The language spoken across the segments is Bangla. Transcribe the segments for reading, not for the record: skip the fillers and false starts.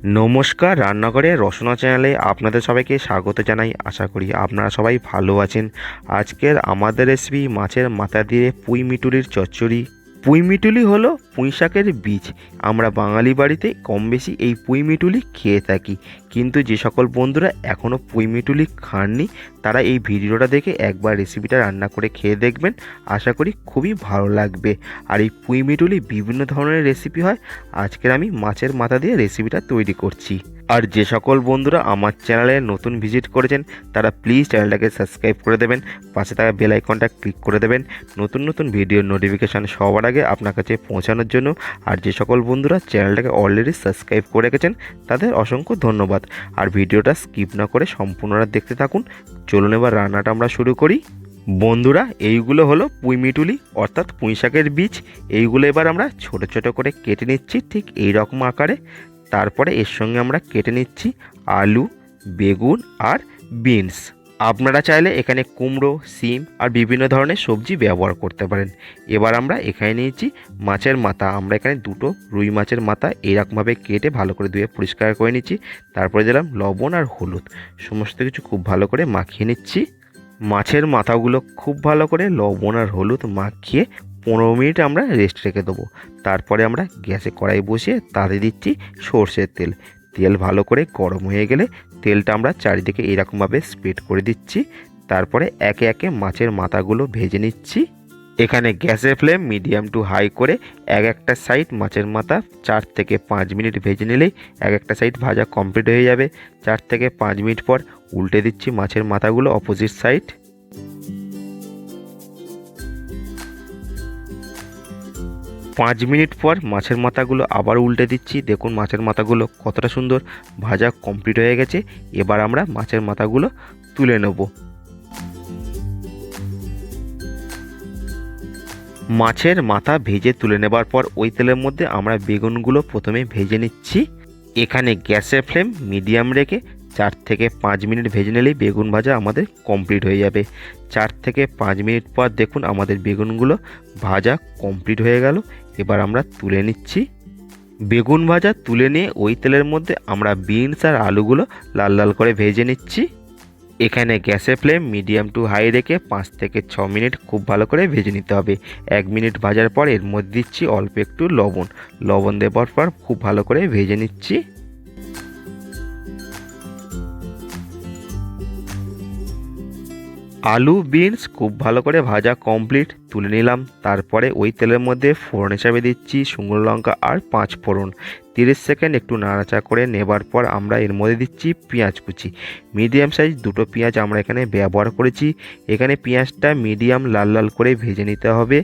নমস্কার, রান্নাঘরে রসনা চ্যানেলে আপনাদের সবাইকে স্বাগত জানাই। আশা করি আপনারা সবাই ভালো আছেন। আজকের আমাদের রেসিপি মাছের মাথা দিয়ে পুঁই মিটুলির চচ্চড়ি। পুঁই মিটুলি হলো পুঁই শাকের বীজ। আমরা বাঙালি বাড়িতে কম বেশি এই পুঁই মিটুলি খেয়ে থাকি, কিন্তু যে সকল বন্ধুরা এখনও পুঁই মিটুলি খাননি তারা এই ভিডিওটা দেখে একবার রেসিপিটা রান্না করে খেয়ে দেখবেন। আশা করি খুবই ভালো লাগবে। আর এই পুঁই মিটুলি বিভিন্ন ধরনের রেসিপি হয়। আজকের আমি মাছের মাথা দিয়ে রেসিপিটা তৈরি করছি। আর যে সকল বন্ধুরা আমার চ্যানেলে নতুন ভিজিট করেছেন তারা প্লিজ চ্যানেলটাকে সাবস্ক্রাইব করে দেবেন, পাশে থাকা বেল আইকনটা ক্লিক করে দেবেন নতুন নতুন ভিডিওর নোটিফিকেশান সবার আগে আপনার কাছে পৌঁছানোর জন্য। আর যে সকল বন্ধুরা চ্যানেলটাকে অলরেডি সাবস্ক্রাইব করে রেখেছেন তাদের অসংখ্য ধন্যবাদ। আর ভিডিওটা স্কিপ না করে সম্পূর্ণটা দেখতে থাকুন। চলুন এবার রান্নাটা আমরা শুরু করি। বন্ধুরা, এইগুলো হলো পুঁই মিটুলি অর্থাৎ পুঁই শাকের বীজ। এইগুলো এবার আমরা ছোট ছোট করে কেটে নিচ্ছি ঠিক এই রকম আকারে। তারপরে এর সঙ্গে আমরা কেটে নিচ্ছি আলু, বেগুন আর বিনস। আপনারা চাইলে এখানে কুমড়ো, সিম আর বিভিন্ন ধরনের সবজি ব্যবহার করতে পারেন। এবার আমরা এখানে নিয়েছি মাছের মাথা। আমরা এখানে দুটো রুই মাছের মাথা এরকমভাবে কেটে ভালো করে ধুয়ে পরিষ্কার করে নিচ্ছি। তারপরে দিলাম লবণ আর হলুদ, সমস্ত কিছু খুব ভালো করে মাখিয়ে নিচ্ছি। মাছের মাথাগুলো খুব ভালো করে লবণ আর হলুদ মাখিয়ে 15 মিনিট আমরা রেস্ট রেখে দেবো। তারপরে আমরা গ্যাসে কড়াই বসিয়ে তাতে দিচ্ছি সর্ষের তেল। তেল ভালো করে গরম হয়ে গেলে তেলটা আমরা চারিদিকে এরকমভাবে স্প্রেড করে দিচ্ছি। তারপরে একে একে মাছের মাথাগুলো ভেজে নিচ্ছি। এখানে গ্যাসের ফ্লেম মিডিয়াম টু হাই করে এক একটা সাইড মাছের মাথা 4 থেকে 5 মিনিট ভেজে নিলেই এক একটা সাইড ভাজা কমপ্লিট হয়ে যাবে। 4 থেকে 5 মিনিট পর উল্টে দিচ্ছি মাছের মাথাগুলো অপোজিট সাইড। 5 মিনিট পর মাছের মাথাগুলো আবার উল্টে দিচ্ছি। দেখুন মাছের মাথাগুলো কতটা সুন্দর ভাজা কমপ্লিট হয়ে গেছে। এবার আমরা মাছের মাথাগুলো তুলে নেব। মাছের মাথা ভেজে তুলে নেবার পর ওই তেলের মধ্যে আমরা বেগুনগুলো প্রথমে ভেজে নিচ্ছি। এখানে গ্যাসের ফ্লেম মিডিয়াম রেখে 4 থেকে 5 মিনিট ভেজে নিলেই বেগুন ভাজা আমাদের কমপ্লিট হয়ে যাবে। 4 থেকে 5 মিনিট পর দেখুন আমাদের বেগুনগুলো ভাজা কমপ্লিট হয়ে গেল। এবার আমরা তুলে নিচ্ছি। বেগুন ভাজা তুলে নিয়ে ওই তেলের মধ্যে আমরা বিনস আর আলুগুলো লাল লাল করে ভেজে নিচ্ছি। এখানে গ্যাসের ফ্লেম মিডিয়াম টু হাই রেখে 5 থেকে 6 মিনিট খুব ভালো করে ভেজে নিতে হবে। 1 মিনিট ভাজার পর এর মধ্যে দিচ্ছি অল্প একটু লবণ দেওয়ার পর খুব ভালো করে ভেজে নিচ্ছি। আলু বিনস খুব ভালো করে ভাজা কমপ্লিট, তুলে নিলাম। তারপরে ওই তেলের মধ্যে ফোড়ন হিসাবে দিচ্ছি শুকনো লঙ্কা আর 5 ফোড়ন। 30 সেকেন্ড একটু নাড়াচাড়া করে নেবার পর আমরা এর মধ্যে দিচ্ছি পেঁয়াজ কুচি। মিডিয়াম সাইজ দুটো পেঁয়াজ আমরা এখানে ব্যবহার করেছি। এখানে পেঁয়াজটা মিডিয়াম লাল লাল করে ভেজে নিতে হবে।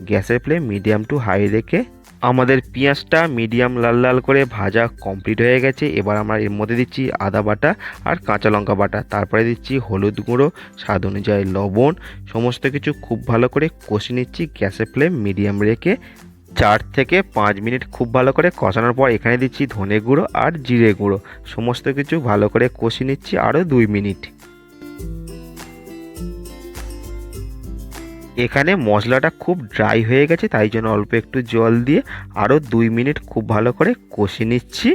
গ্যাসের ফ্লেম মিডিয়াম টু হাই রেখে আমাদের পেঁয়াজটা মিডিয়াম লাল লাল করে ভাজা কমপ্লিট হয়ে গেছে। এবার আমরা এর মধ্যে দিচ্ছি আদা বাটা আর কাঁচা লঙ্কা বাটা। তারপরে দিচ্ছি হলুদ গুঁড়ো, স্বাদ অনুযায়ী লবণ। সমস্ত কিছু খুব ভালো করে কষে নিচ্ছি গ্যাসের ফ্লেম মিডিয়াম রেখে। 4 থেকে 5 মিনিট খুব ভালো করে কষানোর পর এখানে দিচ্ছি ধনে গুঁড়ো আর জিরে গুঁড়ো। সমস্ত কিছু ভালো করে কষে নিচ্ছি আরও 2 মিনিট। এখানে মশলাটা খুব ড্রাই হয়ে গেছে, তাই জন্য অল্প একটু জল দিয়ে আরও 2 মিনিট খুব ভালো করে কষে নিচ্ছি।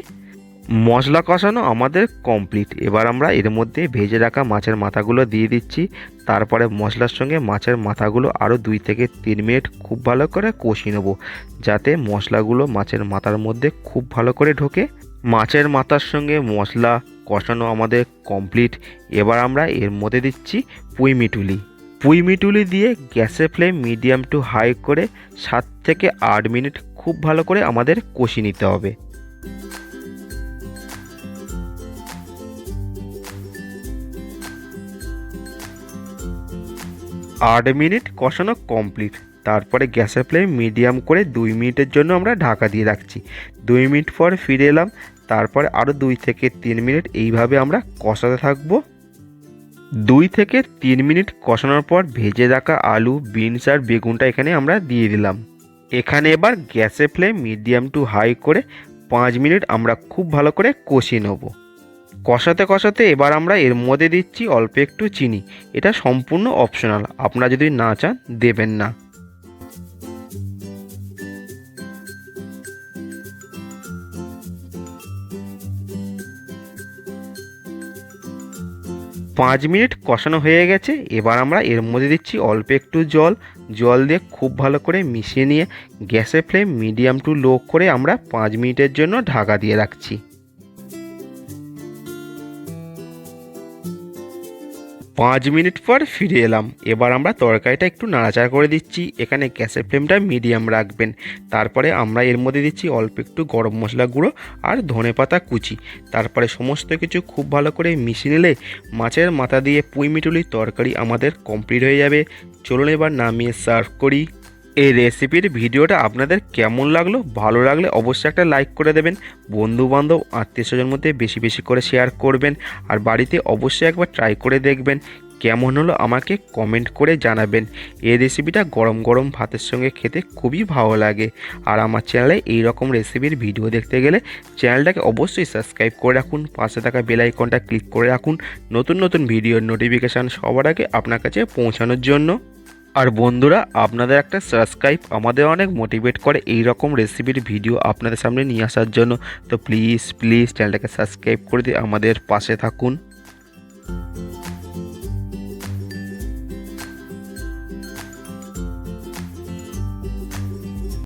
মশলা কষানো আমাদের কমপ্লিট। এবার আমরা এর মধ্যে ভেজে রাখা মাছের মাথাগুলো দিয়ে দিচ্ছি। তারপরে মশলার সঙ্গে মাছের মাথাগুলো আরও 2 থেকে 3 মিনিট খুব ভালো করে কষিয়ে নেব, যাতে মশলাগুলো মাছের মাথার মধ্যে খুব ভালো করে ঢোকে। মাছের মাথার সঙ্গে মশলা কষানো আমাদের কমপ্লিট। এবার আমরা এর মধ্যে দিচ্ছি পুঁই মিটুলি দিয়ে গ্যাসের ফ্লেম মিডিয়াম টু হাই করে 7 থেকে 8 মিনিট খুব ভালো করে আমাদের কষিয়ে নিতে হবে। 8 মিনিট কষানো কমপ্লিট। তারপরে গ্যাসের ফ্লেম মিডিয়াম করে 2 মিনিটের জন্য আমরা ঢাকা দিয়ে রাখছি। 2 মিনিট পর ফিরে এলাম। তারপরে আরও 2 থেকে 3 মিনিট এইভাবে আমরা কষাতে থাকবো। 2 থেকে 3 মিনিট কষানোর পর ভেজে রাখা আলু, বিনস আর বেগুনটা এখানে আমরা দিয়ে দিলাম। এখানে এবার গ্যাসের ফ্লেম মিডিয়াম টু হাই করে 5 মিনিট আমরা খুব ভালো করে কষিয়ে নেব। কষাতে কষাতে এবার আমরা এর মধ্যে দিচ্ছি অল্প একটু চিনি। এটা সম্পূর্ণ অপশনাল, আপনারা যদি না চান দেবেন না। 5 মিনিট কষানো হয়ে গেছে। এবার আমরা এর মধ্যে দিচ্ছি অল্প একটু জল দিয়ে খুব ভালো করে মিশিয়ে নিয়ে গ্যাসের ফ্লেম মিডিয়াম টু লো করে আমরা 5 মিনিটের জন্য ঢাকা দিয়ে রাখছি। 5 মিনিট পর ফিরে এলাম। এবার আমরা তরকারিটা একটু নাড়াচাড়া করে দিচ্ছি। এখানে গ্যাসের ফ্লেমটা মিডিয়াম রাখবেন। তারপরে আমরা এর মধ্যে দিচ্ছি অল্প একটু গরম মশলা গুঁড়ো আর ধনেপাতা কুচি। তারপরে সমস্ত কিছু খুব ভালো করে মিশিয়ে নিলে মাছের মাথা দিয়ে পুঁই মিটুলির তরকারি আমাদের কমপ্লিট হয়ে যাবে। চলুন এবার নামিয়ে সার্ভ করি। এই রেসিপির ভিডিওটা আপনাদের কেমন লাগলো? ভালো লাগলে অবশ্যই একটা লাইক করে দেবেন। বন্ধুবান্ধব আত্মীয় স্বজনের মধ্যে বেশি বেশি করে শেয়ার করবেন। আর বাড়িতে অবশ্যই একবার ট্রাই করে দেখবেন। কেমন হলো আমাকে কমেন্ট করে জানাবেন। এই রেসিপিটা গরম গরম ভাতের সঙ্গে খেতে খুবই ভালো লাগে। আর আমার চ্যানেলে এই রকম রেসিপির ভিডিও দেখতে গেলে চ্যানেলটাকে অবশ্যই সাবস্ক্রাইব করে রাখুন। পাশে থাকা বেল আইকনটা ক্লিক করে রাখুন নতুন নতুন ভিডিওর নোটিফিকেশান সবার আগে আপনার কাছে পৌঁছানোর জন্য। আর বন্ধুরা, আপনাদের একটা সাবস্ক্রাইব আমাদের অনেক মোটিভেট করে এই রকম রেসিপির ভিডিও আপনাদের সামনে নিয়ে আসার জন্য। তো প্লিজ চ্যানেলটাকে সাবস্ক্রাইব করে দিয়ে আমাদের পাশে থাকুন।